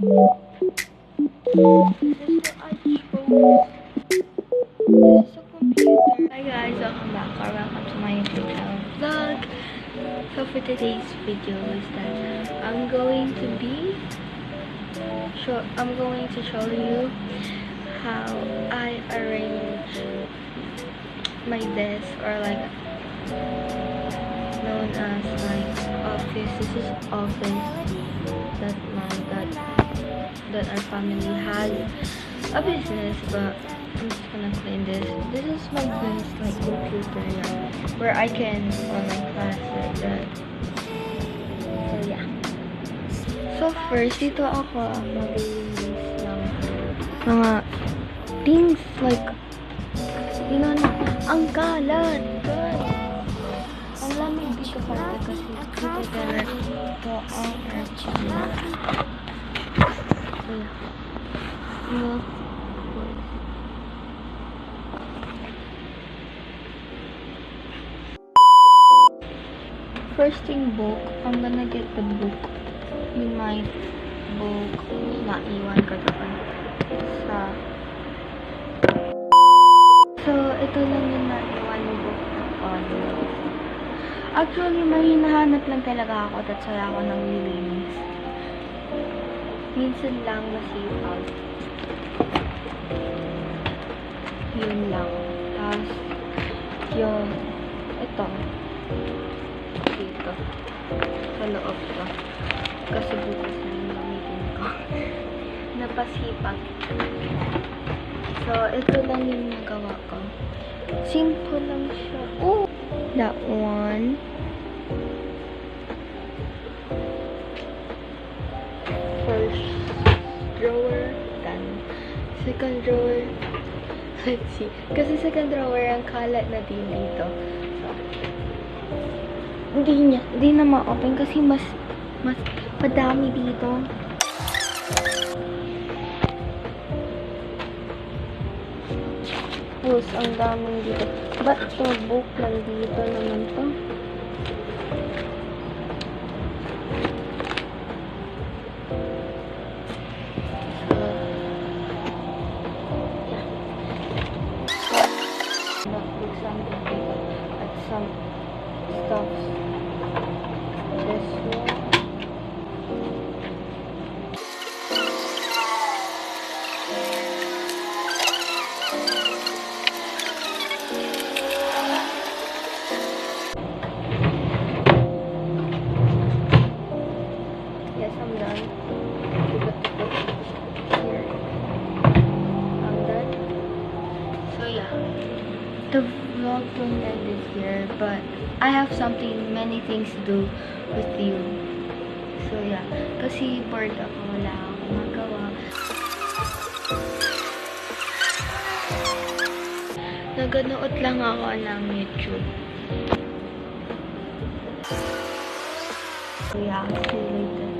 Hi guys, welcome back or welcome to my YouTube channel vlog. So for today's video is that I'm going to show you how I arrange my desk, or like known as my office. This is office that our family has a business, but I'm just gonna clean this. This is my best like computer, yeah, where I can online class like that. So yeah. So first, dito ako maglilinis ng mga things like, you know na, ang kalat, guys. Ang lamig dito pala kasi dito direct to ang aircon. So yeah. First thing, book. I'm gonna get the book. You might book naiwan ko doon sa... So, ito lang yung naiwan yung book na audio. Actually, may hinahanap lang talaga ako. That's why ako nang nilinis. Minsan lang nasipag. Yun lang. Tapos, yung ito. Dito. Sa loob to. Kasi bukas na yung gamitin ko. Napasipag. So, ito lang yung nagawa ko. Simple lang siya. Oh! That one. First drawer. Done. Second drawer. Let's see. Kasi second drawer ang kalat na din dito. So, hindi na ma-open kasi mas madami dito. Tapos, ang daming dito. Ba't to book lang dito naman to? Notebook, something dito. At some stuffs. This one. Yes, I'm done. Here. I'm done. So yeah. The vlog will end this year, but I have many things to do with you. So yeah, kasi bored ako, wala akong magawa. Naganood lang ako ng YouTube. So yeah, I'll see you later.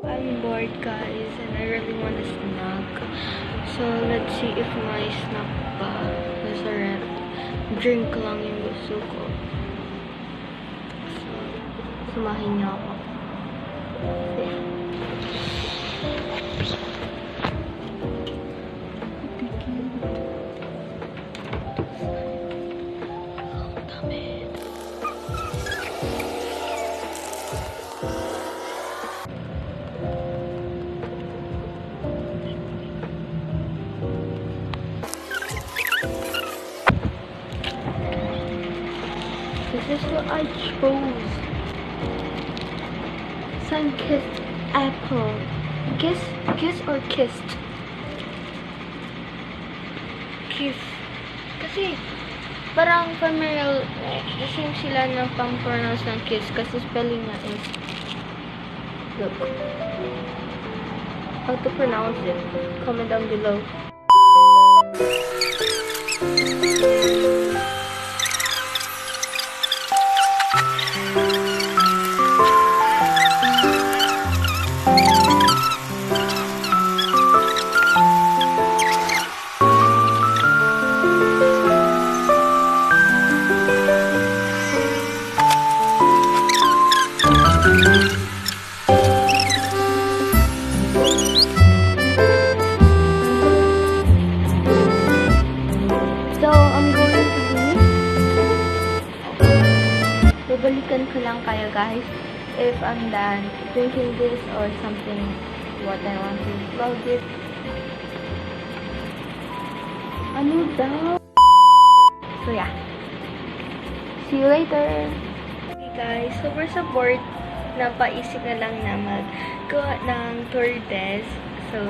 I'm bored guys, and I really want a snack. So let's see if my snack pa nasa rent. Drink lang yung gusto ko. So, sumahin niyo ako. Yeah. Ang dami. This is what I chose. Sun-kissed apple. Kiss or kissed? Kiss. Kasi, parang familiar, the same sila ng pang-pronounce ng kiss kasi spelling niya is, look. How to pronounce it? Comment down below. So, I'm going to babalikan ko lang kayo guys if I'm done drinking this or something what I want to vlog it. Ano daw? So yeah. See you later. Okay guys, so we're sa board. Napaisip na lang na maggawa ng tortes. So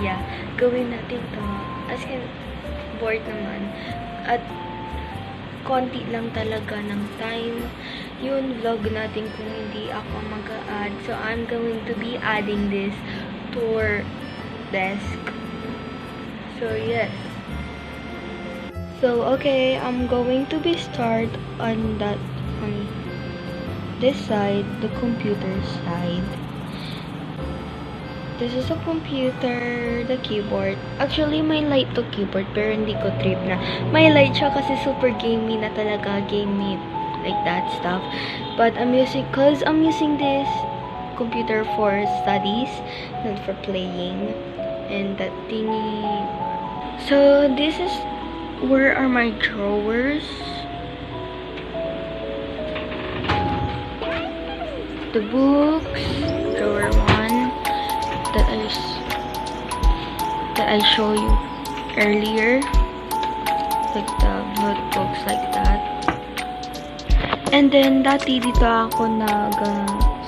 yeah, gawin natin to. As in, board naman. At konti lang talaga ng time yun vlog natin kung hindi ako mag-a-add. So I'm going to be adding this to our desk. So yes. So okay, I'm going to be start on this side, the computer side. This is a computer, the keyboard. Actually, may light to keyboard, pero hindi ko trip na. May light siya kasi super gamey na talaga, gamey, like that stuff. But cause I'm using this computer for studies, not for playing. And that thingy. So, this is, where are my drawers? The books, drawer 1. that I show you earlier, like the notebooks like that. And then dati dito ako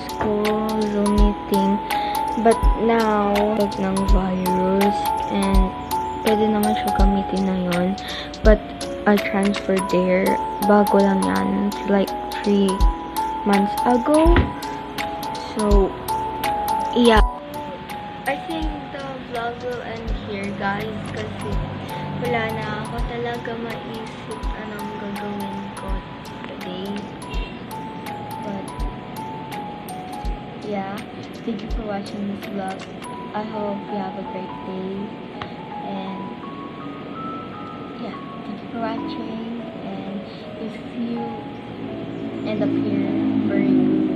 school Zoom meeting, but now ng virus and pwede naman siya gamitin na yun, but I transferred there bago lang yan, like 3 months ago. So yeah, I think the vlog will end here guys kasi wala na ako talaga maisip anong gagawin ko today. But yeah, thank you for watching this vlog. I hope you have a great day, and yeah, thank you for watching. And if you end up here very